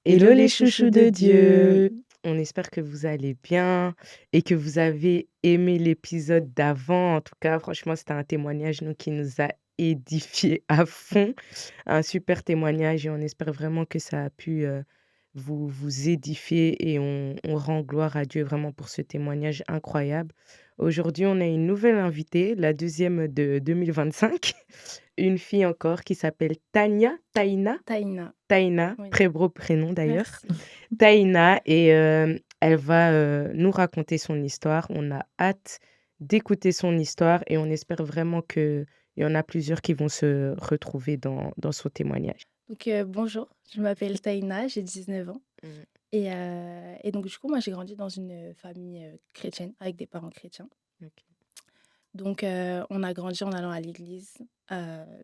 Hello les chouchous de Dieu! On espère que vous allez bien et que vous avez aimé l'épisode d'avant. En tout cas, franchement, c'était un témoignage, nous, qui nous a édifiés à fond. Un super témoignage et on espère vraiment que ça a pu, vous édifier et on rend gloire à Dieu vraiment pour ce témoignage incroyable. Aujourd'hui, on a une nouvelle invitée, la deuxième de 2025, une fille encore qui s'appelle Taïna? Taïna, Taïna, oui, très beau prénom d'ailleurs. merci. Taïna et elle va, nous raconter son histoire. On a hâte d'écouter son histoire et on espère vraiment qu'il y en a plusieurs qui vont se retrouver dans son témoignage. Donc bonjour, je m'appelle Taïna, j'ai 19 ans Mmh. et donc du coup, moi, j'ai grandi dans une, famille, chrétienne avec des parents chrétiens. OK. Donc on a grandi en allant à l'église,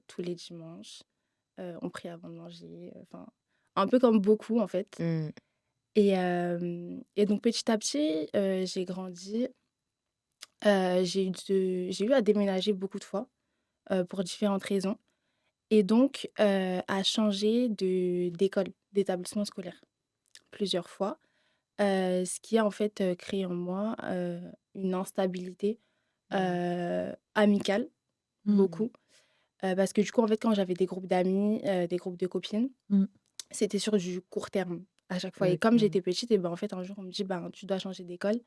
tous les dimanches, on prie avant de manger, enfin, un peu comme beaucoup, en fait Mmh. et donc petit à petit, j'ai grandi, j'ai eu à déménager beaucoup de fois, pour différentes raisons et donc à changer d'école, d'établissement scolaire plusieurs fois, ce qui a en fait, créé en moi, une instabilité, Mmh. amicale, Mmh. Mmh. beaucoup, parce que du coup, en fait, quand j'avais des groupes d'amis, des groupes de copines, Mmh. c'était sur du court terme à chaque fois et comme OK. j'étais petite et ben, en fait, un jour, on me dit: «Ben, tu dois changer d'école»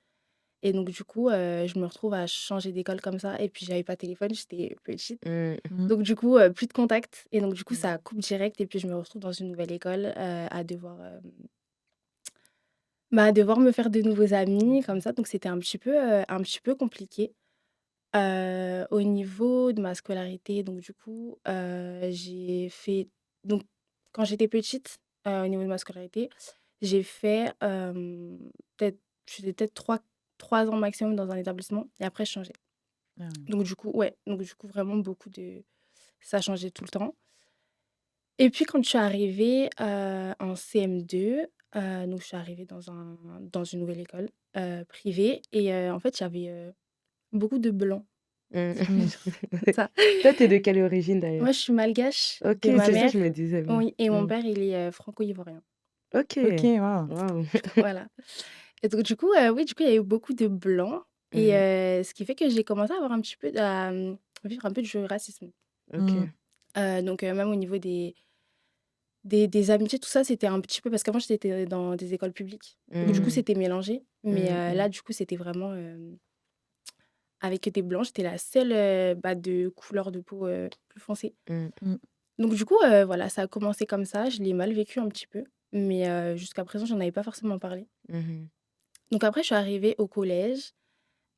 et donc du coup, je me retrouve à changer d'école comme ça et puis j'avais pas de téléphone, j'étais petite. Mmh. Mmh. Donc du coup, plus de contact et donc du coup, Mmh. ça coupe direct et puis je me retrouve dans une nouvelle école, à devoir, bah, devoir me faire de nouveaux amis comme ça, donc c'était un petit peu compliqué. Au niveau de ma scolarité, donc du coup, j'ai fait donc quand j'étais petite, au niveau de ma scolarité, j'ai fait, peut-être je faisais peut-être 3 ans maximum dans un établissement et après je changeais. Ah oui. Donc du coup ouais, donc du coup vraiment beaucoup de ça changeait tout le temps. Et puis quand je suis arrivée, en CM2, donc je suis arrivée dans une nouvelle école, privée et en fait, il y avait, beaucoup de blancs Mmh. Mmh. ça. Toi, tu es de quelle origine d'ailleurs? Moi, je suis malgache OK, de ma c'est ça, mère, je me disais, mmh. oui et mon Mmh. père, il est, franco-ivoirien. OK, OK. waouh! Waouh! Voilà et donc du coup, oui, du coup, il y a eu beaucoup de blancs et Mmh. ce qui fait que j'ai commencé à avoir un petit peu à, vivre un peu du racisme. Mmh. OK. Donc même au niveau des amitiés, tout ça, c'était un petit peu parce qu'avant, j'étais dans des écoles publiques. Donc du coup, Mmh. c'était mélangé. Mais Mmh mh. là, du coup, c'était vraiment, avec des blancs. J'étais la seule, bah, de couleur de peau, plus foncée. Mmh. Mmh. Donc du coup, voilà, ça a commencé comme ça. Je l'ai mal vécu un petit peu, mais jusqu'à présent, j'en avais pas forcément parlé. Mmh. Donc après, je suis arrivée au collège.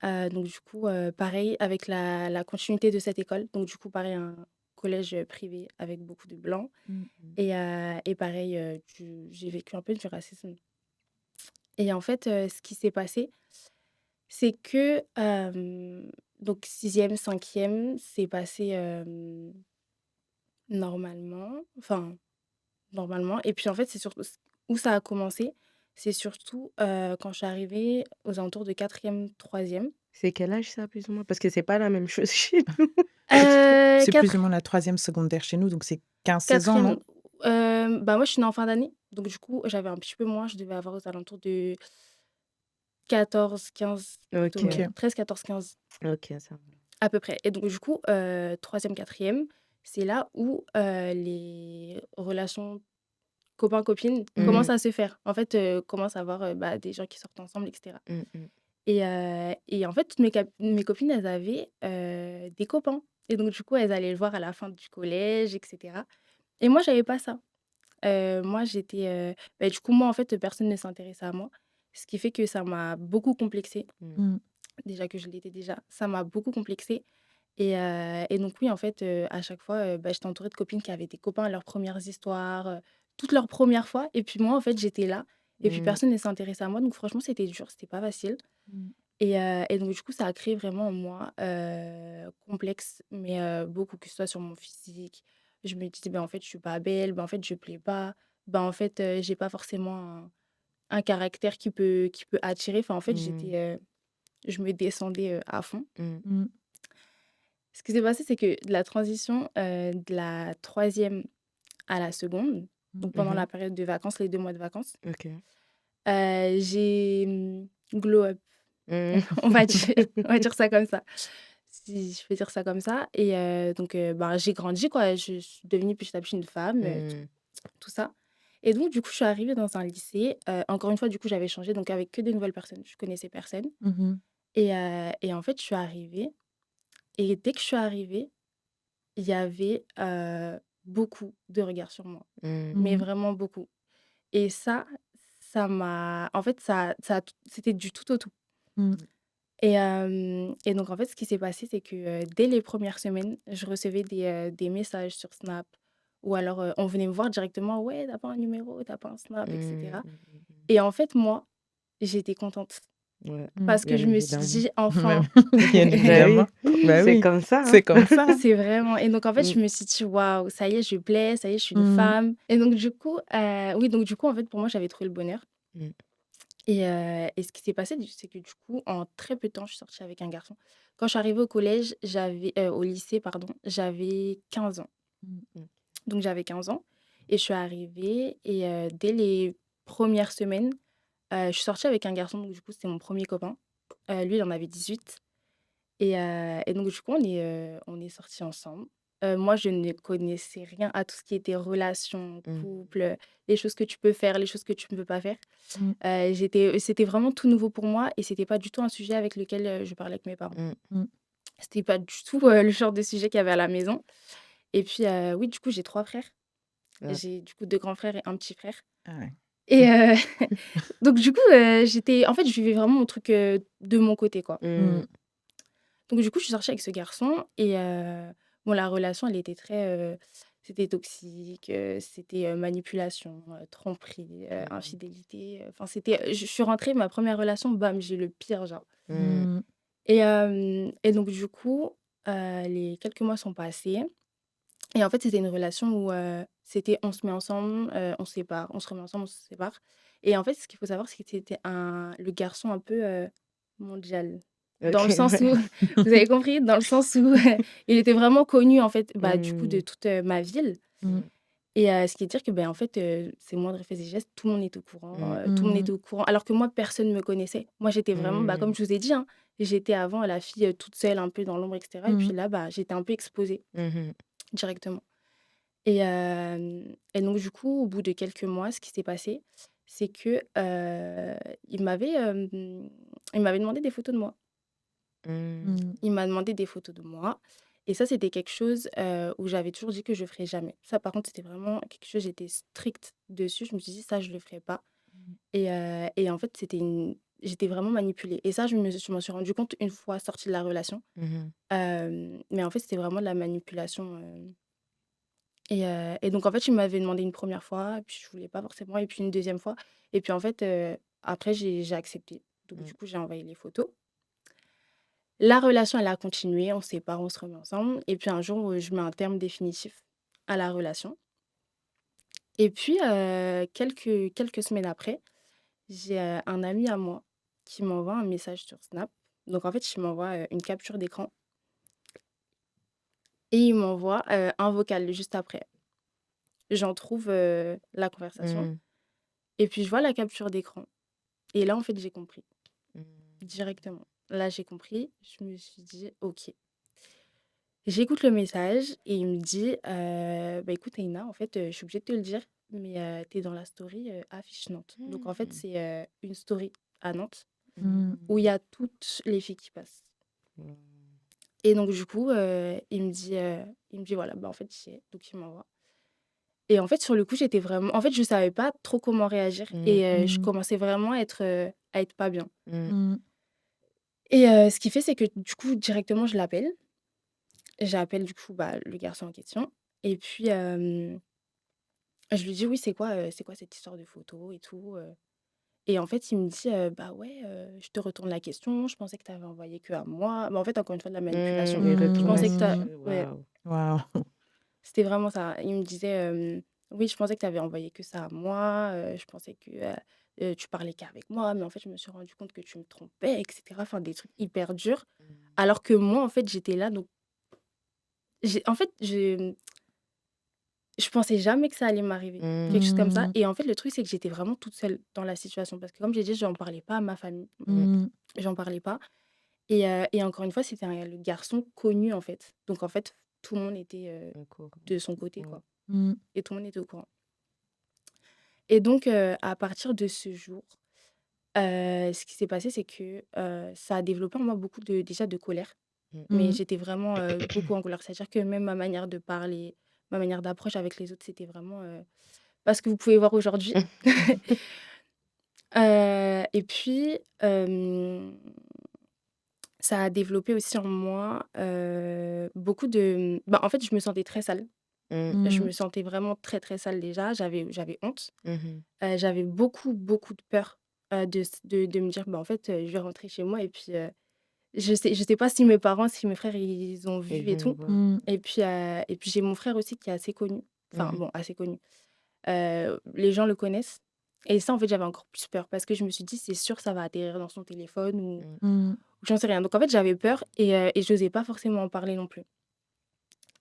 Donc du coup, pareil avec la continuité de cette école. Donc du coup, pareil, un collège, privé avec beaucoup de blancs Mmh. et pareil, j'ai vécu un peu du racisme. Et en fait, ce qui s'est passé, c'est que, donc 6e, 5e, c'est passé, normalement, enfin, normalement et puis en fait, c'est surtout où ça a commencé, c'est surtout, quand je suis arrivée aux alentours de 4e, 3e. C'est quel âge ça plus ou moins? Parce que c'est pas la même chose chez nous. C'est plus ou 4 moins la troisième secondaire chez nous, donc c'est 15-16 ans, 4e, non? bah, moi, je suis née en fin d'année, donc du coup, j'avais un petit peu moins, je devais avoir aux alentours de 14-15 plutôt, OK, ouais, OK. 13-14-15 OK, ça va. à peu près et donc du coup, 3e, 4e, c'est là où, les relations copains-copines Mmh. commencent Mmh. à se faire. En fait, commencent à avoir, bah, des gens qui sortent ensemble et cetera Mmh mh. et en fait, toutes mes copines, elles avaient, des copains et donc du coup, elles allaient le voir à la fin du collège et cetera et moi, j'avais pas ça. Moi, j'étais, bah, du coup, moi, en fait, personne ne s'intéressait à moi, ce qui fait que ça m'a beaucoup complexée. Mmh. Mmh. Déjà que je l'étais déjà, ça m'a beaucoup complexée et donc oui, en fait, à chaque fois, bah, j'étais entourée de copines qui avaient des copains à leurs premières histoires, toutes leurs premières fois et puis moi, en fait, j'étais là et puis Mmh. personne ne s'intéressait à moi donc franchement, c'était dur, c'était pas facile Mmh. et donc du coup, ça a créé vraiment en moi, complexe, mais beaucoup, que ce soit sur mon physique. Je me disais: «Ben, en fait, je suis pas belle, ben, en fait, je plais pas, ben, en fait, j'ai pas forcément un caractère qui peut attirer». Enfin, en fait, Mmh. je me descendais, à fond. Mmh. Mmh. Ce qui s'est passé, c'est que de la transition, de la troisième à la seconde, donc pendant Mmh. la période de vacances, les 2 mois de vacances. OK. J'ai, glow up, Mmh. on va dire on va dire ça comme ça, si je peux dire ça comme ça et donc ben, j'ai grandi quoi, je suis devenue petit à petit une femme, Mmh. tout ça et donc du coup, je suis arrivée dans un lycée, encore une fois, du coup, j'avais changé donc avec que des nouvelles personnes, je connaissais personne Mmh. et en fait, je suis arrivée et dès que je suis arrivée, il y avait, beaucoup de regards sur moi, Mmh. mais Mmh. vraiment beaucoup et ça m'a en fait, ça c'était du tout au tout Mmh. et donc en fait, ce qui s'est passé, c'est que, dès les premières semaines, je recevais des messages sur Snap ou alors, on venait me voir directement: «Ouais, t'as pas un numéro, t'as pas un Snap?» et Mmh. cetera Mmh mh. et en fait, moi, j'étais contente Ouais, Mmh. parce que bien je me suis évidemment. dit: Bah, «Enfin». bien Bah oui, évidemment. Bah c'est oui, comme ça, hein. c'est comme ça, hein. C'est vraiment et donc en fait, Mmh. je me suis dit: «Waouh, ça y est, je plais, ça y est, je suis une Mmh. femme» et donc du coup, oui, donc du coup, en fait, pour moi, j'avais trouvé le bonheur Mmh. et ce qui s'est passé, c'est que du coup, en très peu de temps, je suis sortie avec un garçon. Quand je suis arrivée au collège, au lycée, pardon, j'avais 15 ans. Mmh. Mmh. Donc j'avais 15 ans et je suis arrivée et dès les premières semaines, je suis sortie avec un garçon, donc du coup, c'était mon premier copain. Lui, il en avait 18 et donc du coup, on est sortis ensemble. Moi, je ne connaissais rien à tout ce qui était relations, Mmh. couple, les choses que tu peux faire, les choses que tu ne peux pas faire. Mmh. C'était vraiment tout nouveau pour moi et c'était pas du tout un sujet avec lequel, je parlais avec mes parents. Mmh. Mmh. C'était pas du tout, le genre de sujet qu'il y avait à la maison et puis, oui, du coup, j'ai 3 frères. Ah. J'ai du coup 2 grands frères et un petit frère Ah ouais. et Mmh. donc du coup, en fait, je vivais vraiment mon truc, de mon côté, quoi. Mmh. Mmh. Donc du coup, je suis sortie avec ce garçon et bon, la relation, elle était c'était toxique, c'était, manipulation, tromperie, Mmh. infidélité, enfin c'était, je suis rentrée, ma première relation, bam, j'ai eu le pire, genre Mmh. Mmh. et donc du coup, les quelques mois sont passés et en fait, c'était une relation où, c'était on se met ensemble, on se sépare, on se remet ensemble, on se sépare et en fait, ce qu'il faut savoir, c'est que c'était le garçon un peu, mondial. Dans le OK, sens ouais. où vous avez compris? Dans le sens où il était vraiment connu, en fait, bah, du coup, de Mmh. toute, ma ville Mmh. Mmh. et ce qui veut dire que, ben, en fait, ses moindres faits et gestes, tout le monde est au courant, Mmh. tout le monde Mmh. était au courant, alors que moi, personne ne me connaissait. Moi, j'étais vraiment, bah, comme Mmh. je vous ai dit, hein, j'étais avant la fille, toute seule, un peu dans l'ombre et cetera et Mmh. puis là, bah, j'étais un peu exposée Mmh mh. directement. Et donc du coup, au bout de quelques mois, ce qui s'est passé, c'est que, il m'avait, il m'avait demandé des photos de moi. Mmh. Mmh. Il m'a demandé des photos de moi et ça, c'était quelque chose, où j'avais toujours dit que je ferais jamais. Ça, par contre, c'était vraiment quelque chose, j'étais stricte dessus. Je me suis dit: «Ça, je le ferai pas» et en fait, j'étais vraiment manipulée et ça, je m'en suis rendu compte une fois sortie de la relation. Mmh. Mais en fait, c'était vraiment de la manipulation, et donc en fait, il m'avait demandé une première fois, puis je voulais pas forcément et puis une deuxième fois et puis en fait, après j'ai accepté. Donc Mmh. du coup, j'ai envoyé les photos. La relation, elle a continué, on se sépare, on se remet ensemble et puis un jour, je mets un terme définitif à la relation et puis, quelques semaines après, j'ai, un ami à moi qui m'envoie un message sur Snap. Donc en fait, il m'envoie, une capture d'écran et il m'envoie, un vocal juste après. J'en trouve, la conversation Mmh. et puis je vois la capture d'écran et là, en fait, j'ai compris Mmh. directement. Là, j'ai compris, je me suis dit: «OK». J'écoute le message et il me dit, «Bah, écoute Aïna, en fait, je suis obligée de te le dire, mais tu dans la story, affiche Nantes». Donc en fait, Mmh. c'est, une story à Nantes Mmh. où il y a toutes les filles qui passent Mmh. et donc du coup, il me dit: «Voilà, bah, en fait, j'y ai». Donc il m'envoie et en fait, sur le coup, j'étais vraiment en fait, je savais pas trop comment réagir Mmh. et je Mmh. commençais vraiment à être pas bien Mmh. Mmh. et ce qu'il fait, c'est que du coup, directement, je l'appelle. J'appelle du coup, bah, le garçon en question et puis, je lui dis: «Oui, c'est quoi cette histoire de photo et tout?» Et en fait, il me dit, «Bah, ouais, je te retourne la question, je pensais que tu avais envoyé que à moi». Mais en fait, encore une fois, de la manipulation. Il Je retourne la pensais que tu Mmh. ouais, Waouh! Waouh! c'était vraiment ça. Il me disait, «Oui, je pensais que tu avais envoyé que ça à moi, je pensais que, tu parlais qu'avec moi, mais en fait, je me suis rendu compte que tu me trompais» et cetera. Enfin, des trucs hyper durs. Mmh. Alors que moi, en fait, j'étais là, donc j'ai en fait, je je pensais jamais que ça allait m'arriver, quelque chose comme ça Mmh. et en fait, le truc, c'est que j'étais vraiment toute seule dans la situation parce que comme j'ai dit, j'en parlais pas à ma famille, Mmh. Mmh. j'en parlais pas et encore une fois, c'était le garçon connu, en fait. Donc en fait, tout le monde était, D'accord. de son côté, Mmh. quoi Mmh. et tout le monde était au courant et donc à partir de ce jour, ce qui s'est passé, c'est que, ça a développé en moi beaucoup déjà de colère. Mmh. Mais Mmh. j'étais vraiment, beaucoup en colère. C'est-à-dire que même ma manière de parler, ma manière d'approche avec les autres, c'était vraiment, pas ce que vous pouvez voir aujourd'hui. Et puis, ça a développé aussi en moi, beaucoup de bah, en fait, je me sentais très sale. Mmh. Je Mmh. me sentais vraiment très, très sale déjà. J'avais honte. Mmh. J'avais beaucoup, beaucoup de peur, de me dire: «Bah, en fait, je vais rentrer chez moi et puis, je sais pas si mes parents, si mes frères, ils ont Ils vu et vont tout voir. Mmh. et puis j'ai mon frère aussi qui est assez connu, enfin Mmh. bon, assez connu. Les gens le connaissent et ça, en fait, j'avais encore plus peur parce que je me suis dit: «C'est sûr, ça va atterrir dans son téléphone Mmh. ou j'en sais rien». Donc en fait, j'avais peur et j'osais pas forcément en parler non plus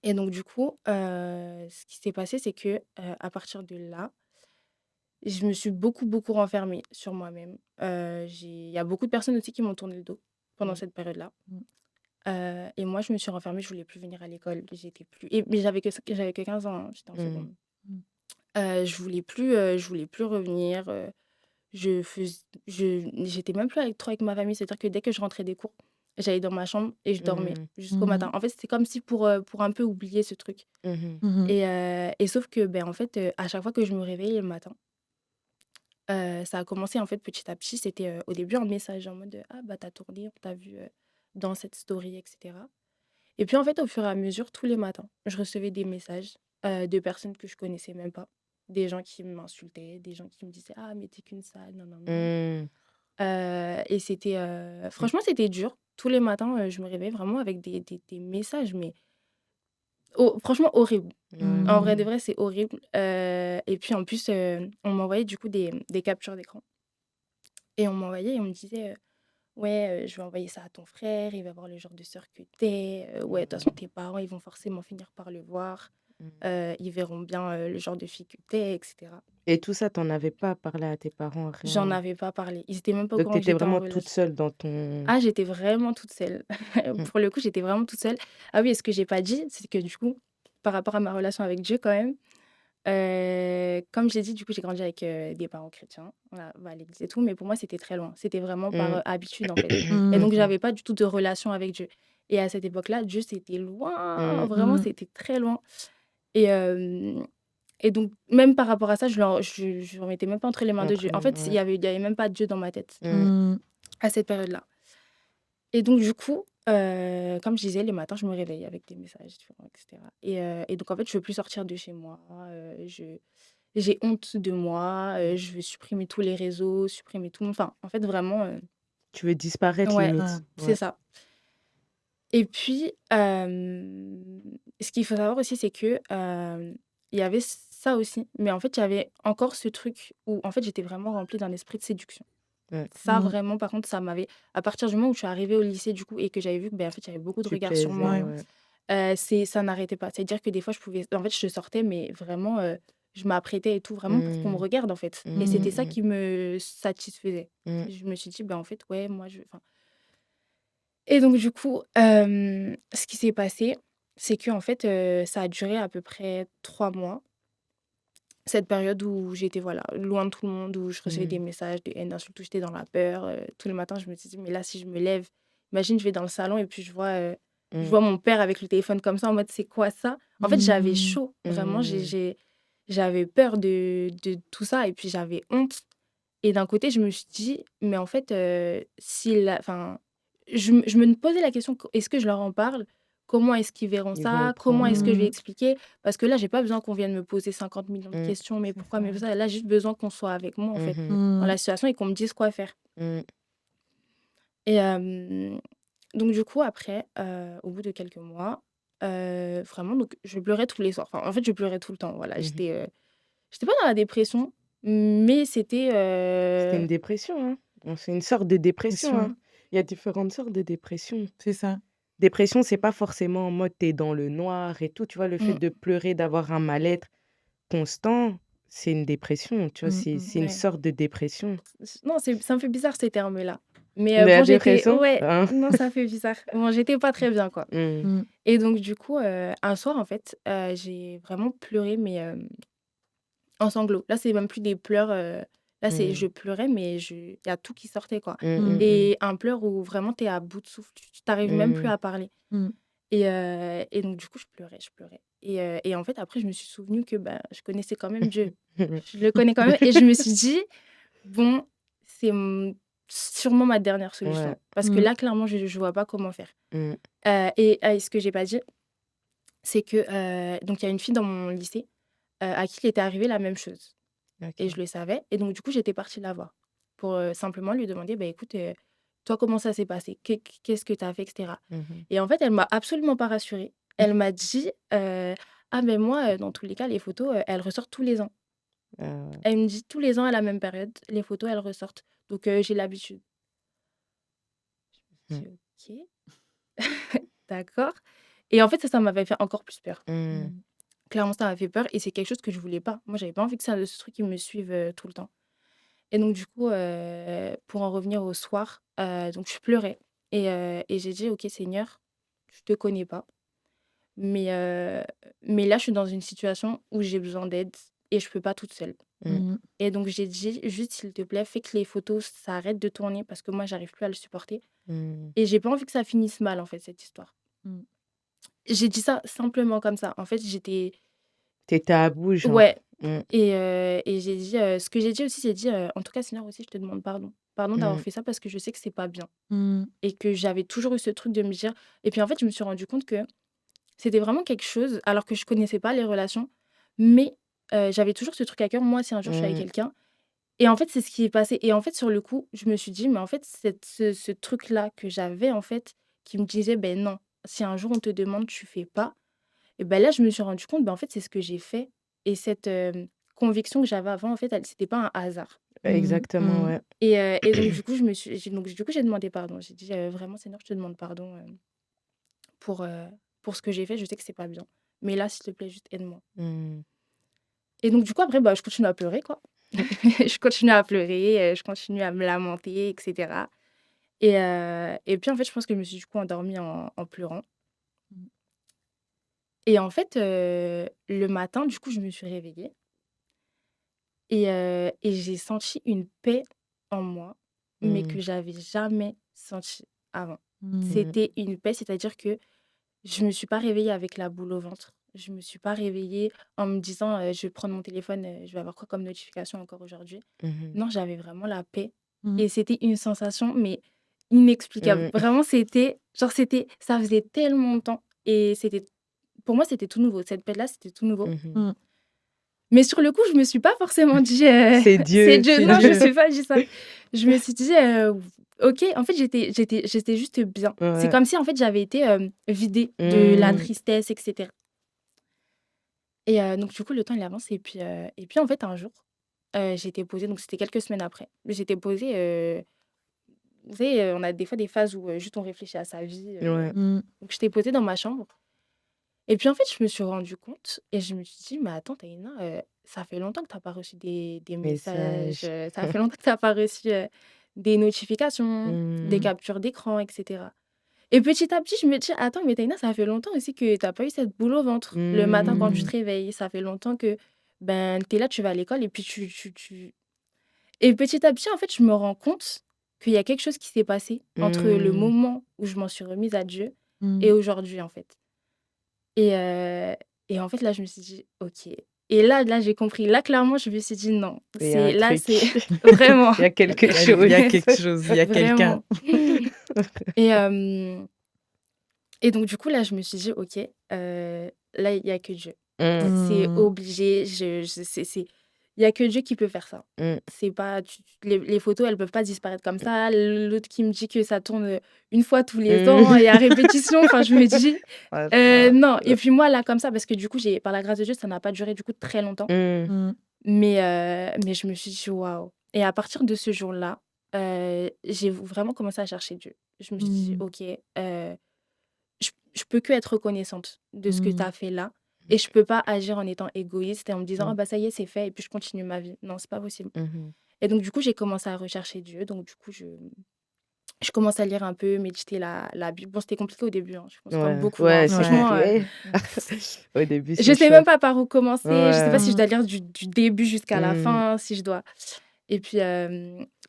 et donc du coup, ce qui s'est passé, c'est que, à partir de là, je me suis beaucoup, beaucoup renfermée sur moi-même. Il y a beaucoup de personnes aussi qui m'ont tourné le dos pendant Mmh. cette période-là. Mmh. Et moi, je me suis renfermée, je voulais plus venir à l'école. J'étais plus mais j'avais que 15 ans, hein, j'étais en Mmh. seconde. Mmh. Je voulais plus revenir, je fais j'étais même plus trop avec ma famille. C'est-à-dire que dès que je rentrais des cours, j'allais dans ma chambre et je dormais Mmh. jusqu'au matin. Mmh. En fait, c'était comme si pour un peu oublier ce truc Mmh. Mmh. et sauf que, ben, en fait, à chaque fois que je me réveillais le matin, ça a commencé, en fait, petit à petit. C'était, au début un message en mode, «Ah bah, t'as tourné, on t'a vu, dans cette story» et cetera. Et puis, en fait, au fur et à mesure, tous les matins, je recevais des messages, de personnes que je connaissais même pas. Des gens qui m'insultaient, des gens qui me disaient: «Ah mais t'es qu'une sale, non, non, non». Mmh. Et c'était, Mmh. franchement, c'était dur. Tous les matins, je me réveillais vraiment avec des messages, mais franchement horribles. Ouais. En vrai de Mmh. vrai, c'est horrible. Et puis, en plus, on m'envoyait du coup des captures d'écran et on m'envoyait et on me disait, «Ouais, je vais envoyer ça à ton frère, il va voir le genre de sœur que t'es ouais, de toute façon, tes parents, ils vont forcément finir par le voir. Mmh. Ils verront bien, le genre de fille que t'es et cetera». Et tout ça, tu en avais pas parlé à tes parents, J'en rien? avais pas parlé. Ils étaient même pas au Donc tu courant que étais j'étais en vraiment toute relation. seule dans ton Ah, j'étais vraiment toute seule. mmh. Pour le coup, j'étais vraiment toute seule. Ah oui et ce que j'ai pas dit, c'est que du coup, par rapport à ma relation avec Dieu quand même, comme j'ai dit, du coup, j'ai grandi avec, des parents chrétiens, voilà, à l'église et tout, mais pour moi, c'était très loin. C'était vraiment par, Mmh. habitude, en fait et Mmh. donc Mmh. j'avais pas du tout de relation avec Dieu et à cette époque-là, Dieu, c'était loin, Mmh. vraiment, Mmh. c'était très loin et hem et donc même par rapport à ça, je remettais même pas entre les mains de Dieu. Entre En les fait, ouais. il y avait même pas Dieu dans ma tête, Mmh. Mmh. à cette période-là et donc du coup, comme je disais, les matins, je me réveillais avec des messages différents et cetera et donc en fait, je veux plus sortir de chez moi, j'ai honte de moi, Mmh. je veux supprimer tous les réseaux, supprimer tout enfin, en fait, vraiment, Tu veux disparaître ouais, Ah. limite? c'est Ouais. ça et puis, ce qu'il faut savoir aussi, c'est que, il y avait ça aussi, mais en fait, il y avait encore ce truc où, en fait, j'étais vraiment remplie d'un esprit de séduction. Ouais. Ça, Mmh. vraiment, par contre, ça m'avait à partir du moment où je suis arrivée au lycée, du coup et que j'avais vu que, ben, en fait, il y avait beaucoup de Tu regards sur moi, plaisais, Ouais. ouais. ça n'arrêtait pas. C'est-à-dire que des fois, en fait, je sortais, mais vraiment, je m'apprêtais et tout, vraiment pour qu'on me Mmh. regarde, en fait et Mmh. c'était Mmh ça mh. qui me satisfaisait. Mmh. Je me suis dit: «Ben, en fait, ouais, moi, je» enfin et donc du coup, ce qui s'est passé, c'est qu'en fait, ça a duré à peu près 3 mois, cette période où j'étais, voilà, loin de tout le monde, où je recevais des Mmh. messages, des haines, d'insultes, où j'étais dans la peur, tous les matins, je me disais: «Mais là, si je me lève» imagine, je vais dans le salon et puis je Mmh. vois mon père avec le téléphone comme ça en mode: «C'est quoi ça?» En fait, j'avais Mmh. chaud, vraiment, Mmh. j'avais peur de tout ça et puis j'avais honte et d'un côté, je me suis dit: «Mais en fait, si la» enfin, je me posais la question: «Est-ce que je leur en parle? Comment est-ce qu'ils verront Ils vont le ça? Comment prendre, est-ce ouais. que je vais Mmh. expliquer?» parce que là, j'ai pas besoin qu'on vienne me poser 50 millions de Mmh. questions: «Mais C'est pourquoi? Mais ça. ça?» là, j'ai juste besoin qu'on soit avec moi, en Mmh fait, mh. dans Mmh. la situation et qu'on me dise quoi faire Mmh. et donc du coup, après, au bout de quelques mois, vraiment donc je pleurais tous les soirs. Enfin, en fait, je pleurais tout le temps, voilà. Mmh mh. J'étais pas dans la dépression, mais c'était, C'était une dépression, hein. C'est une sorte de dépression, Pression. hein. Il y a différentes sortes de dépression. C'est ça. Dépression, c'est pas forcément en mode tu es dans le noir et tout, tu vois? Le fait mmh, de pleurer, d'avoir un mal-être, constant, c'est une dépression, tu vois? Mmh C'est mh. c'est une Ouais. sorte de dépression. Non, ça me fait bizarre ces termes-là. Mais La bon, j'étais dépression? ouais, Hein? non, ça fait bizarre. Bon, j'étais pas très bien, quoi. Mmh. Mmh. Et donc du coup, un soir, en fait, j'ai vraiment pleuré, mais en sanglots. Là, c'est même plus des pleurs, là, c'est je Mmh. pleurais, mais il y a tout qui sortait, quoi. Mmh, Mmh. mmh mh. Et un pleur où vraiment tu es à bout de souffle, tu tu même plus Mmh. à parler. Mmh. Et donc du coup, je pleurais, je pleurais. Et en fait, après, je me suis souvenue que, bah, je connaissais quand même Dieu. Je le connais quand même et je me suis dit: «Bon, c'est, sûrement ma dernière solution». Ouais. Parce que Mmh. là, clairement, je vois pas comment faire. Mmh. Et ce que j'ai pas dit, c'est que, donc il y a une fille dans mon lycée, à qui il était arrivé la même chose et OK. je le savais et donc du coup, j'étais partie la voir pour, simplement lui demander: «Bah, écoute, toi, comment ça s'est passé? Qu'est-ce que tu as fait?» et cetera. Mmh mh. Et en fait, elle m'a absolument pas rassurée. Elle m'a dit, «Ah mais moi, dans tous les cas, les photos, elles ressortent tous les ans». Ah ouais. Elle me dit: «Tous les ans à la même période, les photos, elles ressortent. Donc j'ai l'habitude». Mmh. Je dis: «OK, d'accord». Et en fait, ça m'avait fait encore plus peur. Mmh. Mmh. Clairement, ça m'a fait peur et c'est quelque chose que je voulais pas. Moi, j'avais pas envie que ça ce truc, il me suive, tout le temps. Et donc du coup, pour en revenir au soir, donc je pleurais et j'ai dit: «OK Seigneur, je te connais pas, mais mais là, je suis dans une situation où j'ai besoin d'aide et je peux pas toute seule». Mmh. Mmh. Et donc j'ai dit: «Juste s'il te plaît, fais que les photos s'arrêtent de tourner parce que moi, j'arrive plus à le supporter Mmh. et j'ai pas envie que ça finisse mal, en fait, cette histoire». Mmh. J'ai dit ça simplement comme ça. En fait, j'étais Tu étais à bout, genre. ouais. Mmh. Et j'ai dit, ce que j'ai dit aussi, j'ai dit, «En tout cas, Seigneur aussi, je te demande pardon. Pardon d'avoir Mmh. fait ça parce que je sais que c'est pas bien». Mmh. Et que j'avais toujours eu ce truc de me dire et puis en fait, je me suis rendu compte que c'était vraiment quelque chose alors que je connaissais pas les relations, mais j'avais toujours ce truc à cœur. Moi, si un jour je suis avec Mmh. quelqu'un et en fait, c'est ce qui est passé et en fait, sur le coup, je me suis dit: «Mais en fait, ce truc-là que j'avais en fait, qui me disait: ben non, si un jour on te demande, tu fais pas». Et ben là, je me suis rendu compte, ben en fait, c'est ce que j'ai fait et cette, conviction que j'avais avant, en fait, c'était pas un hasard. Mmh. Exactement, Mmh. ouais. Et donc du coup, j'ai demandé pardon. J'ai dit: «Vraiment Seigneur, je te demande pardon, pour, heu, pour ce que j'ai fait. Je sais que c'est pas bien. Mais là, s'il te plaît, juste aide-moi». Mmh. Et donc du coup, après, bah, je continue à pleurer, quoi. Je continue à pleurer, je continue à me lamenter et cetera. Et puis, en fait, je pense que je me suis, du coup, endormie en pleurant. Mmh. Et en fait, le matin, du coup, je me suis réveillée et j'ai senti une paix en moi, mais Mmh. que j'avais jamais sentie avant. Mmh. Mmh. C'était une paix, c'est-à-dire que je me suis pas réveillée avec la boule au ventre. Je me suis pas réveillée en me disant, «Je vais prendre mon téléphone, je vais avoir quoi comme notification encore aujourd'hui?» Mmh. Non, j'avais vraiment la paix Mmh. et c'était une sensation, mais inexplicable. Mmh. Vraiment, c'était genre, ça faisait tellement de temps et c'était pour moi, c'était tout nouveau. Cette paix-là, c'était tout nouveau. Mmh. Mmh. Mais sur le coup, je me suis pas forcément dit, C'est «C'est Dieu, Dieu». c'est Non, je me Dieu. suis pas dit ça. Je me suis dit, «OK». En fait, j'étais juste bien. C'est Ouais. comme si, en fait, j'avais été, vidée de la Mmh. tristesse et cetera. Et donc du coup, le temps, il avance et puis, en fait, un jour, j'étais posée donc c'était quelques semaines après. J'étais posée, vous savez, on a des fois des phases où, juste on réfléchit à sa vie, Ouais. Mmh. donc j'étais posée dans ma chambre et puis, en fait, je me suis rendue compte et je me suis dit: «Mais attends, Taïna, ça fait longtemps que tu as pas reçu des messages, Message. ça fait longtemps que tu as pas reçu, des notifications, des Mmh. captures d'écran et cetera». Et petit à petit, je me dis: «Attends, mais Taïna, ça fait longtemps aussi que tu as pas eu cette boule au ventre le matin quand tu Mmh. te réveilles. Ça fait longtemps que, ben, tu es là, tu vas à l'école et puis tu» et petit à petit, en fait, je me rends compte qu'il y a quelque chose qui s'est passé entre le Mmh. moment où je m'en suis remise à Dieu et Mmh. aujourd'hui, en fait. Et en fait, là, je me suis dit: «OK». Et là, j'ai compris. Là, clairement, je me suis dit: «Non, Il y a un c'est truc. vraiment, Il y a quelque Il y a chose. quelque chose, il y a quelqu'un. vraiment». Et donc du coup, là, je me suis dit: «OK, là, il y a que Dieu. Mmh. C'est Mmh. obligé, je c'est il y a que Dieu qui peut faire ça». Mmh. C'est pas les photos, elles peuvent pas disparaître comme ça. L'autre qui me dit que ça tourne, une fois tous les ans Mmh. et à répétition. Enfin, je me dis: Ouais, ça Non». Et puis moi, là, comme ça, parce que du coup, par la grâce de Dieu, ça n'a pas duré, du coup, très longtemps. Mmh. Mmh. Mais je me suis dit: «Waouh». Et à partir de ce jour-là, j'ai vraiment commencé à chercher Dieu. Je me suis dit: Mmh. «OK, je peux que être reconnaissante de ce que tu Mmh. as fait là Et je peux pas agir en étant égoïste et en me disant: «Ah Mmh. bah, ça y est, c'est fait» et puis je continue ma vie. Non, c'est pas possible. Mmh. Et donc du coup, j'ai commencé à rechercher Dieu. Donc du coup, je commence à lire un peu, méditer la Bible. Bon, c'était compliqué au début, hein, je pense comme Ouais, beaucoup, hein. ouais, c'est Ouais. Franchement, compliqué. Au début, je c'est sais même chaud. pas par où commencer. Je sais pas Ouais. si je Mmh. dois lire du début jusqu'à la Mmh. fin, si je dois et puis,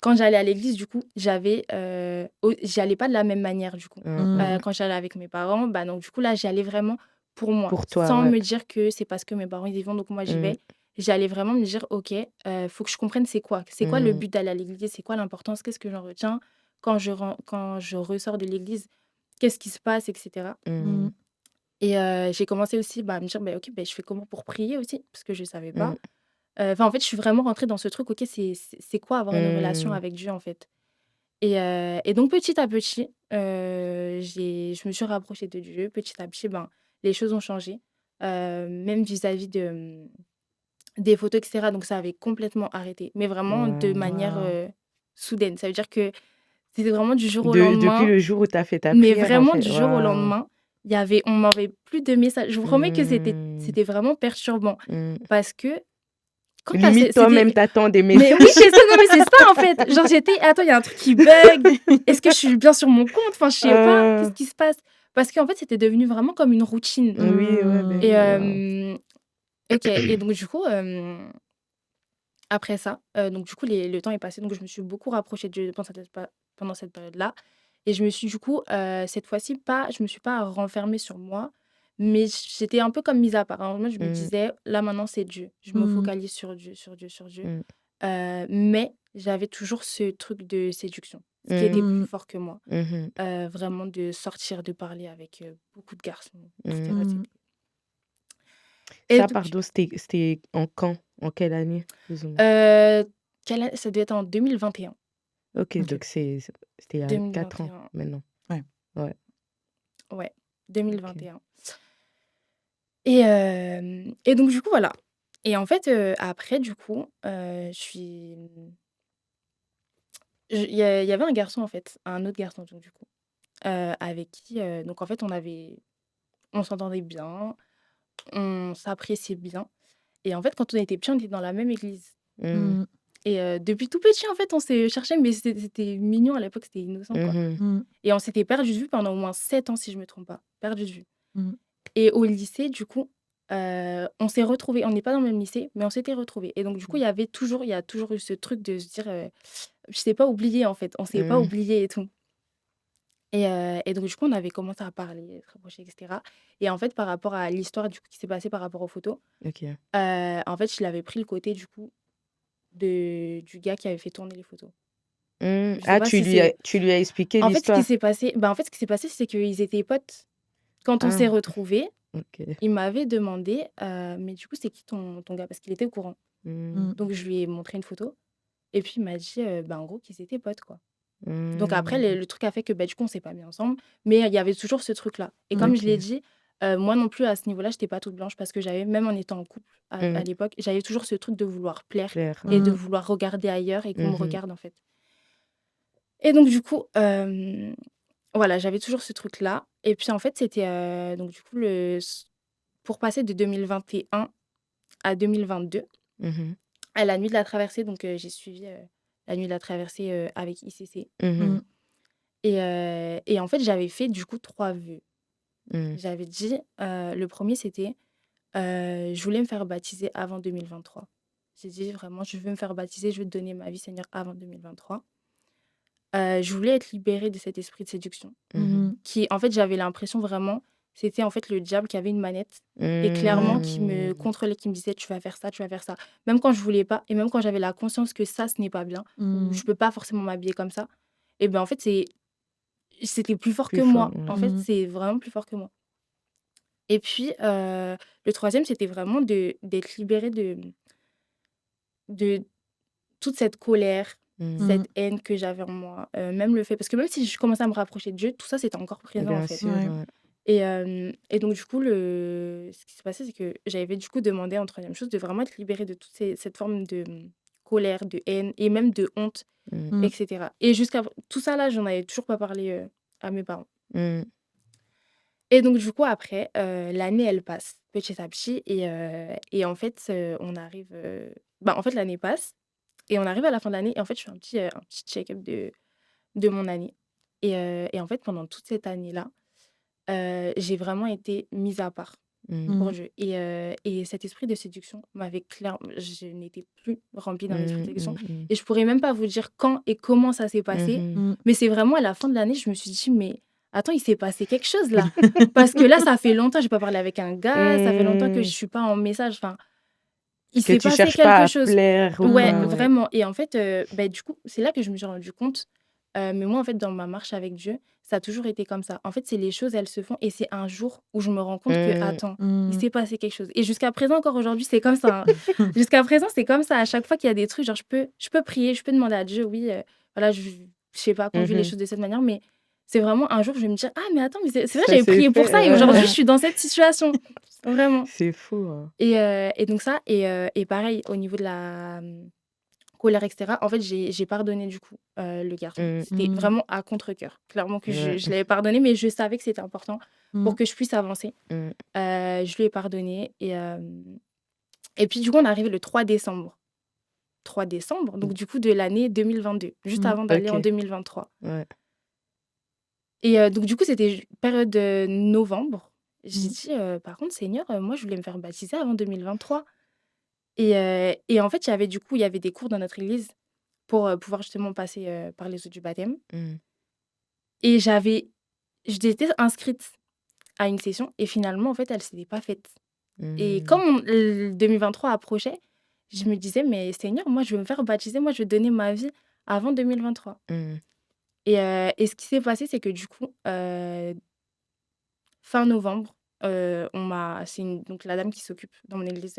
quand j'allais à l'église, du coup, j'y allais pas de la même manière, du coup. Mmh. Quand j'allais avec mes parents, bah, donc du coup, là, j'y allais vraiment pour moi, Pour toi, sans ouais. me dire que c'est parce que mes parents, ils y vont, donc moi, j'y Mmh. vais. J'allais vraiment me dire: «OK, faut que je comprenne c'est quoi? C'est quoi le Mmh. but d'aller à l'église? C'est quoi l'importance? Qu'est-ce que j'en retiens? Quand je ressors de l'église, qu'est-ce qui se passe?» et cetera Mmh. Mmh. et j'ai commencé aussi, bah, à me dire: «Beh, OK, beh, je fais comment pour prier aussi?» parce que je savais pas. Mmh. Enfin, en fait, je suis vraiment rentrée dans ce truc, OK, c'est quoi avoir une relation Mmh. avec Dieu, en fait? Et donc petit à petit, je me suis rapprochée de Dieu. Petit à petit, ben, les choses ont changé, même vis-à-vis des photos et cetera, donc ça avait complètement arrêté, mais vraiment de Ouais. manière, Waouh! soudaine. Ça veut dire que c'était vraiment du jour au Depuis lendemain, le jour où tu as fait ta mais prière, en vraiment fait. du jour au Waouh! lendemain, on m'envoyait plus de messages. Je vous promets que c'était Mmh. c'était vraiment perturbant Mmh. parce que quand tu Limite, toi-même, c'était t'attends des mais oui, messages. c'est ça, non, mais c'est ça, en fait. Genre, j'étais: «Attends, il y a un truc qui bug. Est-ce que je suis bien sur mon compte? Enfin, je sais pas. Qu'est-ce Heu, qui se passe?» Parce qu'en fait, c'était devenu vraiment comme une routine oui, ouais, beh, et Mmh. oui, waouh. OK et donc du coup, après ça, donc du coup, le temps est passé, donc je me suis beaucoup rapprochée de Dieu pendant cette période-là et je me suis du coup, cette fois-ci pas je me suis pas renfermée sur moi, mais j'étais un peu comme mise à part. À un moment, je me Mmh. disais: «Là, maintenant, c'est Dieu». Je me Mmh. focalise sur Dieu, sur Dieu, sur Dieu. Mmh. Mais j'avais toujours ce truc de séduction, ce qui était Mmh. plus Mmh. fort que moi. Mmh. Vraiment de sortir, de parler avec, beaucoup de garçons et Mmh. cetera Mmh. et Ça, donc pardon, c'était en quand? En quelle année, plus ou moins? ça devait être en 2021. OK, OK. donc c'était il y a 4 ans 2021, maintenant. Ouais. Ouais, ouais, OK. 2021 et donc du coup, voilà et en fait, après du coup, je suis je il y avait un garçon, en fait, un autre garçon donc du coup, avec qui, donc en fait, on s'entendait bien, on s'appréciait bien et en fait, quand on était petits, on était dans la même église Mmh. Mmh. et depuis tout petit, en fait, on s'est cherché mais c'était mignon à l'époque, c'était innocent, quoi Mmh. Mmh. et on s'était perdus de vue pendant au moins 7 ans, si je me trompe pas, perdus de vue Mmh. et au lycée, du coup, on s'est retrouvés. On n'est pas dans le même lycée, mais on s'était retrouvés et donc du coup, Mmh. il y a toujours eu ce truc de se dire, «Je t'ai pas oublié, en fait, on s'est pas Mmh. oublié et tout» et donc du coup, on avait commencé à parler, se rapprocher et cetera et en fait, par rapport à l'histoire, du coup, qui s'est passée par rapport aux photos, OK. en fait, je l'avais pris le côté, du coup, du gars qui avait fait tourner les photos. Mmh. Je sais Ah, pas si c'est tu lui as expliqué en fait, ce qui l'histoire? s'est passé bah, en fait, ce qui s'est passé, c'est qu'ils étaient potes. Quand on s'est Ah, retrouvés, OK. il m'avait demandé: «Mais du coup, c'est qui ton gars?» parce qu'il était au courant. Mmh. Mmh. Donc je lui ai montré une photo et puis il m'a dit, bah, en gros qu'ils étaient potes, quoi. Donc après Mmh. le truc a fait que, bah, du coup, on s'est pas mis ensemble, mais il y avait toujours ce truc-là et comme je l'ai OK. dit, moi non plus à ce niveau-là, j'étais pas toute blanche parce que j'avais même en étant en couple à Mmh. l'époque, j'avais toujours ce truc de vouloir plaire Clair, et de ouais. Mmh. vouloir regarder ailleurs et qu'on me Mmh. regarde, en fait et donc du coup, voilà, j'avais toujours ce truc-là et puis en fait, c'était, donc du coup pour passer de 2021 à 2022, Mmh. à la nuit de la traversée, donc j'ai suivi, la nuit de la traversée, avec ICC Mmh. Mmh. et en fait, j'avais fait du coup 3 vœux. Mmh. J'avais dit, le premier c'était, je voulais me faire baptiser avant 2023. J'ai dit vraiment: «Je veux me faire baptiser, je veux te donner ma vie Seigneur avant 2023». Je voulais être libérée de cet esprit de séduction Mmh. Mmh. qui en fait, j'avais l'impression vraiment, c'était en fait le diable qui avait une manette et clairement qui me Mmh. contrôlait, qui me disait: «Tu vas faire ça, tu vas faire ça». Même quand je voulais pas et même quand j'avais la conscience que ça, ce n'est pas bien ou Mmh. je peux pas forcément m'habiller comme ça et ben, en fait, c'était plus fort que Plus fort, moi. ouais. En fait, Mmh. c'est vraiment plus fort que moi et puis, le troisième c'était vraiment d'être libérée de toute cette colère, Mmh. Mmh. cette haine que j'avais en moi, même le fait parce que même si je commençais à me rapprocher de Dieu, tout ça, c'était encore présent, en Bien fait sûr, Ouais. ouais. et donc du coup, ce qui s'est passé, c'est que j'avais du coup demandé en troisième chose de vraiment être libérée de toute cette forme de, colère, de haine et même de honte Mmh. Mmh. et cetera et jusqu'à tout ça là, j'en avais toujours pas parlé, à mes parents Mmh. et donc du coup après, l'année elle passe petit à petit. Et en fait, on arrive, bah, en fait, l'année passe et on arrive à la fin de l'année et en fait, je fais un petit check-up de mon année. Et en fait, pendant toute cette année-là, j'ai vraiment été mise à part Mmh. pour Mmh. Dieu. Et cet esprit de séduction m'avait clairement, je n'étais plus remplie d'un esprit de Mmh, séduction. mmh mh. Et je pourrais même pas vous dire quand et comment ça s'est passé, Mmh. Mmh. mais c'est vraiment à la fin de l'année, je me suis dit: «Mais attends, il s'est passé quelque chose là». Parce que là, ça fait longtemps, j'ai pas parlé avec un gars, ça fait longtemps que je Mmh. suis pas en message, enfin, il Que s'est tu passé cherches pas quelque à chose. plaire ou Ouais, quoi, Mmh. ouais. vraiment. Et en fait, bah, du coup, c'est là que je me suis rendu compte, mais moi, en fait, dans ma marche avec Dieu, ça a toujours été comme ça. En fait, c'est les choses, elles se font et c'est un jour où je me rends compte que: Mmh. «Attends, il Mmh. s'est passé quelque chose». Et jusqu'à présent, encore aujourd'hui, c'est comme ça, hein. Jusqu'à présent, c'est comme ça. À chaque fois qu'il y a des trucs, genre, je peux prier, je peux demander à Dieu, oui, voilà, je sais pas, conduire les Mmh. choses de cette manière, mais c'est vraiment un jour, je vais me dire: «Ah mais attends, mais c'est vrai, Ça j'avais s'est prié pour fait, ça et aujourd'hui, je Ouais. suis dans cette situation». Vraiment. c'est fou, hein. Et donc ça et pareil au niveau de la, colère et cetera, en fait, j'ai pardonné du coup, le garçon. Mmh. C'était Mmh. vraiment à contre-cœur. Clairement que je Ouais. je l'avais pardonné, mais je savais que c'était important pour Mmh. que je puisse avancer. Mmh. Je lui ai pardonné et puis du coup, on arrive le 3 décembre. 3 décembre, donc Mmh. du coup de l'année 2022, juste Mmh. avant d'aller en OK. 2023. Ouais. Donc du coup, c'était période, novembre. J'ai Mmh. dit: «Par contre Seigneur, moi je voulais me faire baptiser avant 2023». Et en fait, il y avait des cours dans notre église pour, pouvoir justement passer, par les eaux du baptême. Mmh. Et j'étais inscrite à une session et finalement, en fait, elle s'était pas faite. Et Mmh. comme 2023 approchait, je me disais: «Mais Seigneur, moi, je veux me faire baptiser, moi, je veux donner ma vie avant 2023». Mmh. Et ce qui s'est passé, c'est que du coup, fin novembre, c'est donc la dame qui s'occupe dans mon église,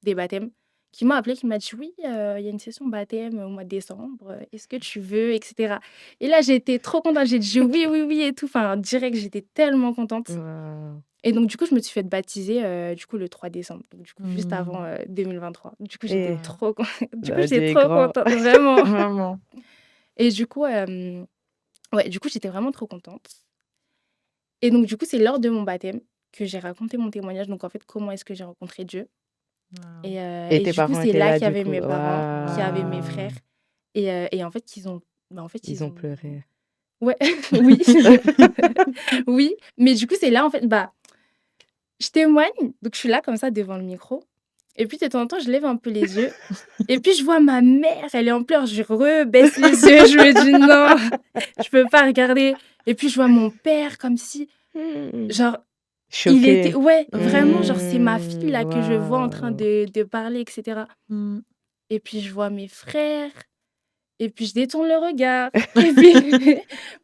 des baptêmes, qui m'a appelée, qui m'a dit: «Oui, il y a une session baptême au mois de décembre, est-ce que tu veux?» et cetera. Et là, j'étais trop contente, j'ai dit: «Oui, oui, oui» et tout, enfin direct, j'étais tellement contente. Waouh! Et donc du coup, je me suis fait baptiser, du coup, le 3 décembre, donc du coup, juste avant, Mmh. 2023. Du coup, j'étais Et Waouh. trop con du coup, bah, j'étais des trop grands. contente, vraiment. Vraiment. Et du coup, ouais, du coup, j'étais vraiment trop contente. Et donc du coup, c'est lors de mon baptême que j'ai raconté mon témoignage, donc en fait, comment est-ce que j'ai rencontré Dieu. Waouh. Et Et et tes du coup, parents c'est étaient là là qu'il y du avait coup? mes parents, qu'il y avait mes Waouh! frères et en fait, Ils ils ont ont pleuré. ouais, oui, oui, mais du coup, c'est là, en fait, bah, je témoigne, donc je suis là comme ça devant le micro et puis de temps en temps, je lève un peu les yeux et puis je vois ma mère, elle est en pleurs, je rebaisse les yeux, je me dis: «Non, je peux pas regarder» et puis je vois mon père comme si, Mmh. genre, il était Choquée. ouais, vraiment, genre, c'est ma fille Mmh. là que je vois en train Waouh! de parler et cetera. Mmh. Et puis je vois mes frères. Et puis je détourne le regard et puis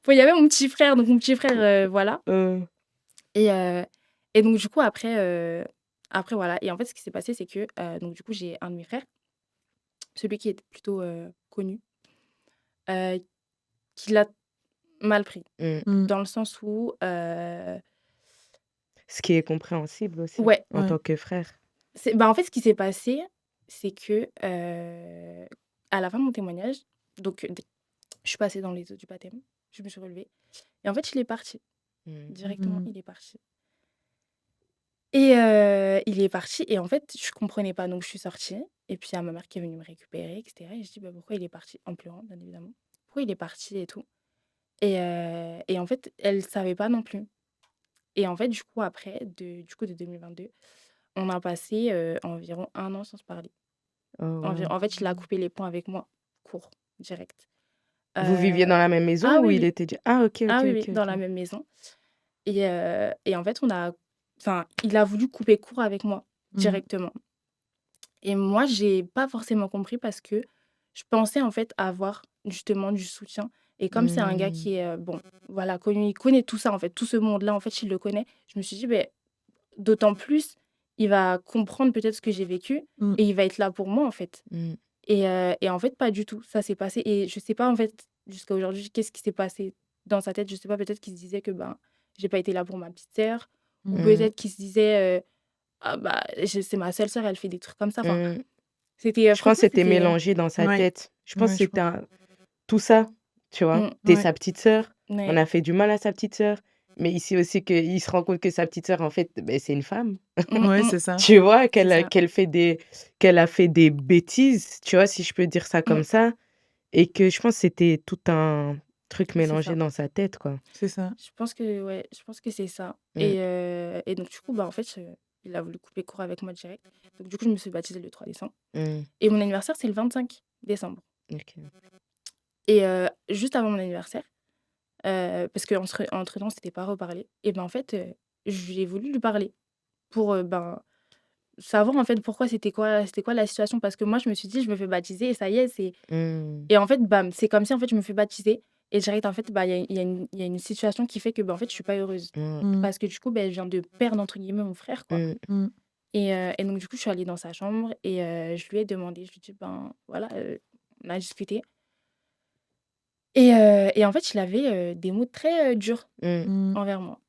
bon, il y avait mon petit frère, donc mon petit frère, voilà. Et heu et donc du coup après voilà. Et en fait, ce qui s'est passé, c'est que, donc du coup, j'ai un de mes frères, celui qui est plutôt, connu, heu, qui l'a mal pris. Mmh. Mmh. Dans le sens où, Ce qui est compréhensible aussi, ouais, en Ouais. tant que frère. bah, en fait, ce qui s'est passé, c'est que, à la fin de mon témoignage, donc je suis passée dans les eaux du baptême, je me suis relevée et en fait, il est parti. Mmh. Directement, Mmh. il est parti. Il est parti et en fait, je comprenais pas, donc je suis sortie et puis il y a ma mère qui est venue me récupérer et cetera et je dis: «Bah, pourquoi il est parti?» en pleurant, bien évidemment. «Pourquoi il est parti et tout?» Et en fait, elle savait pas non plus. Et en fait, du coup, après de 2022, on a passé, environ 1 an sans se parler. Oh Environ waouh! en fait, il a coupé les ponts avec moi, court, direct. Vous viviez Heu dans la même maison ah ou oui, il oui. était déjà ah OK, Ah OK, oui, OK, oui, dans OK. la même maison. Et en fait, il a voulu couper court avec moi, Mmh. directement. Et moi, j'ai pas forcément compris parce que je pensais, en fait, avoir justement du soutien. Et comme c'est un gars Mmh. qui est, bon, voilà, connu, il connaît tout ça, en fait, tout ce monde-là, en fait, il le connaît. Je me suis dit: «Beh, d'autant plus, il va comprendre peut-être ce que j'ai vécu Mmh. et il va être là pour moi, en fait». Mmh. Et en fait, pas du tout. Ça s'est passé et je sais pas, en fait, jusqu'à aujourd'hui, qu'est-ce qui s'est passé dans sa tête. Je sais pas, peut-être qu'il se disait que, ben, j'ai pas été là pour ma petite sœur ou Mmh. Mmh. peut-être qu'il se disait, «Ah bah, c'est ma seule sœur, elle fait des trucs comme ça». Enfin, Mmh. c'était, Je pense que franchement, c'était c'était, mélangé dans sa Ouais. tête. Je pense que Ouais, je c'était pense. tout ça, tu vois? mmh, Tu es Ouais. sa petite sœur, on ouais, a fait du mal à sa petite sœur mais ici aussi qu'il se rend compte que sa petite sœur, en fait, beh, c'est une femme. Ouais, Mmh. c'est ça. Tu vois? C'est ça. Qu'elle a fait des bêtises, tu vois? Si je peux dire ça Mmh. comme ça et que je pense que c'était tout un truc C'est mélangé ça. dans sa tête, quoi. C'est ça. Je pense que ouais, je pense que c'est ça Mmh. et donc du coup, bah, en fait, il a voulu couper court avec moi direct. Donc du coup, je me suis baptisée le 3 décembre Mmh. et mon anniversaire, c'est le 25 décembre OK. et juste avant mon anniversaire, parce qu'entre temps, on s'était pas reparlé et ben, en fait, j'ai voulu lui parler pour, ben, savoir, en fait, pourquoi c'était quoi la situation. Parce que moi, je me suis dit: «Je me fais baptiser et ça y est, c'est» Mmh. et en fait, bam, c'est comme si, en fait, je me fais baptiser et direct, en fait, bah, il y a une situation qui fait que, bah, en fait, je suis pas heureuse. Mmh. Mmh. Parce que du coup, beh, je viens de «perdre» entre guillemets mon frère, quoi Mmh. Mmh. et donc du coup, je suis allée dans sa chambre et je lui ai demandé, je lui ai dit: «Ben, voilà», on a discuté et en fait, il avait, des mots très, durs Mmh. Mmh. envers moi.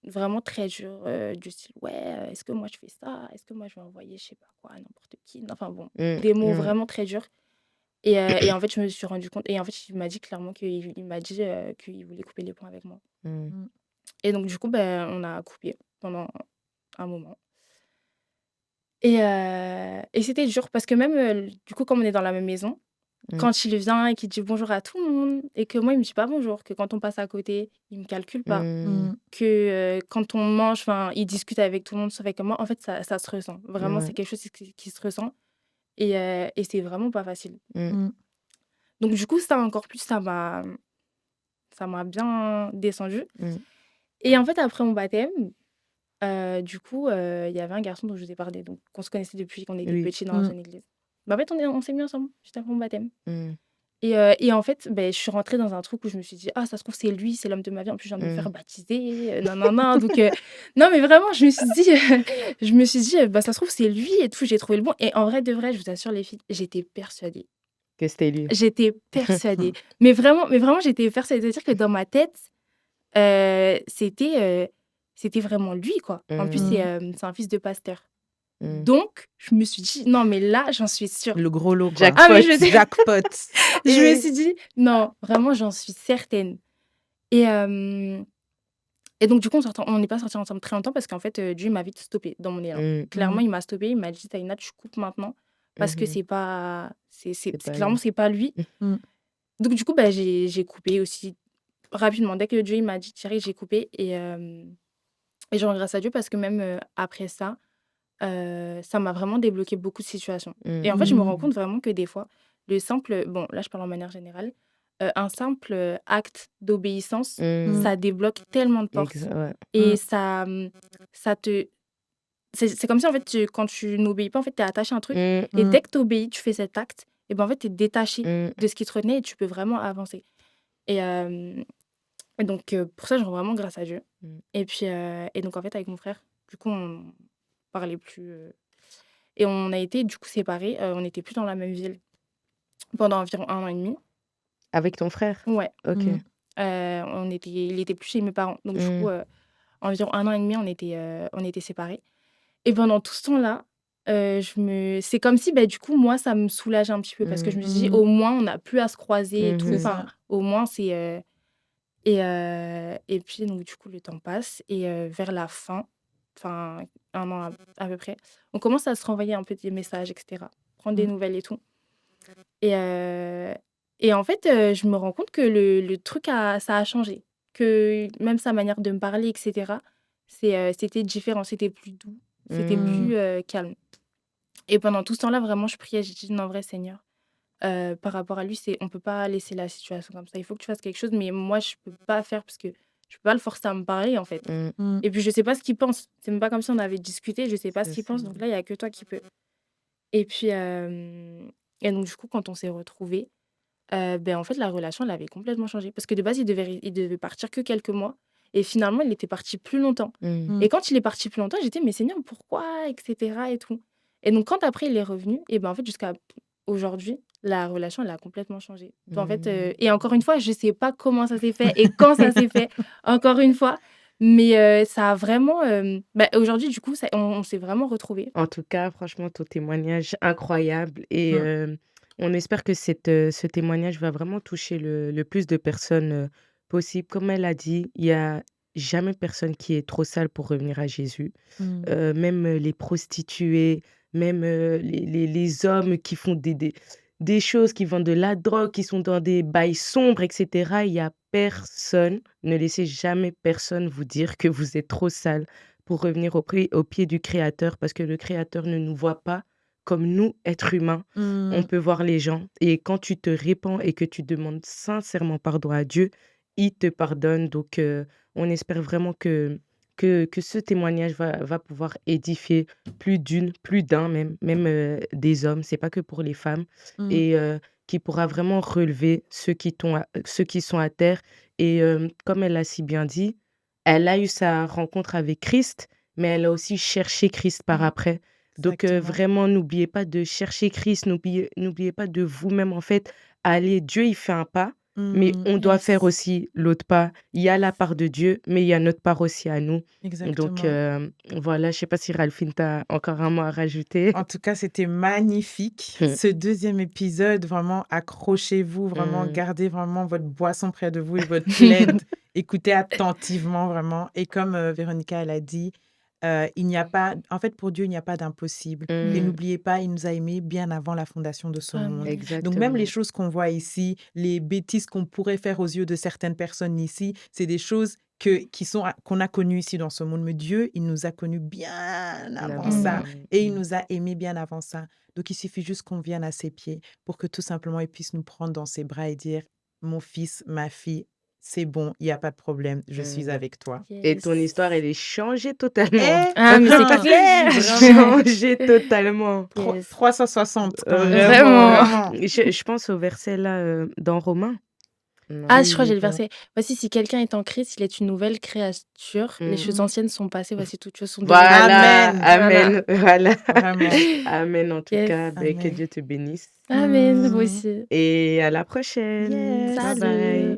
Vraiment très durs, du style: «Ouais, est-ce que moi je fais ça? Est-ce que moi je vais envoyer je sais pas quoi à n'importe qui?» Enfin bon, Mmh. des mots Mmh. vraiment très durs et en fait, je me suis rendu compte et en fait, il m'a dit clairement qu'il m'a dit, qu'il voulait couper les ponts avec moi Mmh. Mmh. et donc du coup, ben, on a coupé pendant un moment et c'était dur parce que même, du coup, comme on est dans la même maison, Mmh. quand il vient et qu'il dit bonjour à tout le monde et que moi, il me dit pas bonjour, que quand on passe à côté, il me calcule pas, Mmh. Mmh. que, quand on mange, enfin, il discute avec tout le monde sauf avec moi. En fait, ça se ressent. Vraiment, Ouais. c'est quelque chose qui se ressent et c'est vraiment pas facile. Mmh. Mmh. Donc du coup, ça encore plus, ça m'a bien descendu Mmh. et en fait, après mon baptême, du coup, il y avait un garçon dont je vous ai parlé, donc qu'on se connaissait depuis qu'on était Oui. petits dans Mmh. une église. Bah, en fait, on s'est mis ensemble juste après mon baptême Mmh. et en fait, beh, je suis rentrée dans un truc où je me suis dit: «Ah ça se trouve c'est lui, c'est l'homme de ma vie. En plus, je viens de me Mmh. faire baptiser, nin nin nin», donc non mais vraiment, je me suis dit, «Bah, ça se trouve c'est lui et tout». J'ai trouvé le bon et en vrai de vrai, je vous assure les filles, j'étais persuadée. Que c'était lui. J'étais persuadée. Mais vraiment, j'étais persuadée. C'est-à-dire que dans ma tête, c'était vraiment lui, quoi. En plus, c'est, Mmh. Mmh. c'est un fils de pasteur. Mmh. Donc je me suis dit: «Non, mais là, j'en suis sûre». Le gros lot, quoi. Ah mais Jackpot. je sais Jackpot. je me Et suis dit: «Non, vraiment, j'en suis certaine» et hem et donc du coup, on n'est pas sortis ensemble très longtemps parce qu'en fait, Dieu m'a vite stoppée dans mon élan. mmh. Clairement, Mmh. il m'a stoppée, il m'a dit: «Taïna, tu coupes maintenant parce que Mmh. c'est pas C'est pas clairement, lui. c'est pas lui». Mmh. Donc du coup, bah, j'ai coupé aussi rapidement. Dès que Dieu il m'a dit: «Direct», j'ai coupé et je rends grâce à Dieu parce que même, après ça, ça m'a vraiment débloqué beaucoup de situations Mmh. et en fait, je me rends Mmh. compte vraiment que des fois, le simple bon, là, je parle en manière générale, un simple, acte d'obéissance, Mmh. Mmh. ça débloque tellement de portes Ouais. et Mmh. ça te c'est comme si, en fait, quand tu n'obéis pas, en fait, tu es attaché à un truc Mmh. et Mmh. dès que tu obéis, tu fais cet acte et ben, en fait, tu es détaché Mmh. de ce qui te retenait et tu peux vraiment avancer et donc pour ça, je rends vraiment grâce à Dieu Mmh. et donc en fait, avec mon frère, du coup, on parlait plus, et on a été du coup séparés, on n'était plus dans la même ville pendant environ 1 an et demi. Avec ton frère? Ouais, OK. Mmh. il était plus chez mes parents, donc du Mmh. coup, environ 1 an et demi, on était séparés et pendant tout ce temps-là, c'est comme si, bah, du coup, moi, ça me soulageait un petit peu parce que je Mmh. me suis dit: Mmh. «Au moins, on n'a plus à se croiser et tout», C'est Mmh. enfin, ça. au moins, c'est, et puis donc du coup, le temps passe et vers la fin, enfin 1 an à peu près, on commence à se renvoyer un peu des messages et cetera, prendre des Mmh. nouvelles et tout et en fait, je me rends compte que le truc ça a changé, que même sa manière de me parler et cetera, c'était différent, c'était plus doux, c'était Mmh. plus, calme et pendant tout ce temps-là, vraiment, je priais, j'ai dit: «Non, vrai Seigneur, par rapport à lui, on peut pas laisser la situation comme ça. Il faut que tu fasses quelque chose, mais moi, je peux pas faire parce que je peux pas le forcer à me parler, en fait. Mmh. Mmh. Et puis, je sais pas ce qu'il pense. C'est même pas comme si on avait discuté, je sais pas ce C'est qu'il ça. pense. Donc là, il y a que toi qui peux. Et puis, et donc, du coup, quand on s'est retrouvés, ben, en fait, la relation, elle avait complètement changé. Parce que de base, il devait partir que quelques mois. Et finalement, il était parti plus longtemps. Mmh. Mmh. Et quand il est parti plus longtemps, j'étais, mais Seigneur, pourquoi, etc. et tout. Et donc, quand après, il est revenu, et ben, en fait, jusqu'à aujourd'hui, la relation, elle a complètement changé. En fait, Mmh. et encore une fois, je sais pas comment ça s'est fait et quand ça s'est fait, encore une fois, mais ça a vraiment. Bah, aujourd'hui, du coup, on s'est vraiment retrouvés. En tout cas, franchement, ton témoignage incroyable et Mmh. on espère que ce témoignage va vraiment toucher le plus de personnes, possible. Comme elle a dit, il y a jamais personne qui est trop sale pour revenir à Jésus. Mmh. Même, les prostituées, même, les hommes qui font des choses, qui vendent de la drogue, qui sont dans des bails sombres et cetera. Il y a personne, ne laissez jamais personne vous dire que vous êtes trop sale pour revenir au pied du Créateur, parce que le Créateur ne nous voit pas comme nous, êtres humains, on Mmh. peut voir les gens. Et quand tu te répands et que tu demandes sincèrement pardon à Dieu, il te pardonne. Donc, on espère vraiment que ce témoignage va pouvoir édifier plus d'une, plus d'un même des hommes, c'est pas que pour les femmes, Mmh. et qui pourra vraiment relever ceux qui sont à terre. Et comme elle l'a si bien dit, elle a eu sa rencontre avec Christ, mais elle a aussi cherché Christ par Mmh. après. Donc Exactement. vraiment, n'oubliez pas de chercher Christ, n'oubliez pas de vous-même, en fait, aller Dieu, il fait un pas, mais Mmh. on doit faire Yes. aussi l'autre pas. Il y a la part de Dieu, mais il y a notre part aussi à nous. Donc Exactement. voilà, je sais pas si Ralphine, tu as encore un mot à rajouter? En tout cas, c'était magnifique. Mmh. Ce 2e épisode, vraiment, accrochez-vous, vraiment, Mmh. gardez vraiment votre boisson près de vous et votre plaid. Écoutez attentivement, vraiment. Et comme Véronica, elle a dit, il n'y a pas, en fait, pour Dieu, il n'y a pas d'impossible. Et Mmh. n'oubliez pas, il nous a aimés bien avant la fondation de ce monde. Amen. Donc, même les Exactement. choses qu'on voit ici, les bêtises qu'on pourrait faire aux yeux de certaines personnes ici, c'est des choses qu'on a connues ici dans ce monde. Mais Dieu, il nous a connus bien avant ça. Avant, Et il nous a aimés bien avant ça. Donc, il suffit juste qu'on vienne à ses pieds pour que tout simplement, il puisse nous prendre dans ses bras et dire, mon fils, ma fille, c'est bon, il n'y a pas de problème, je suis Mmh. avec toi. Et ton histoire, Yes. elle est changée totalement. Eh Ah, mais c'est bien, clair! vraiment, Changée totalement. Yes. 360 quand même. Vraiment. Vraiment. Je pense au verset là, dans Romains. Non, Ah, Oui, je crois que j'ai c'est le pas. verset. Voici, si quelqu'un est en Christ, il est une nouvelle créature. Les choses Mmh. anciennes sont passées, voici toutes choses sont devenues nouvelles. Voilà, Amen. Voilà. amen, voilà. Vraiment. Amen en tout Yes. cas, que Amen. Dieu te bénisse Amen, vous Mmh. aussi. et à la prochaine. Yes. Bye Salut. bye.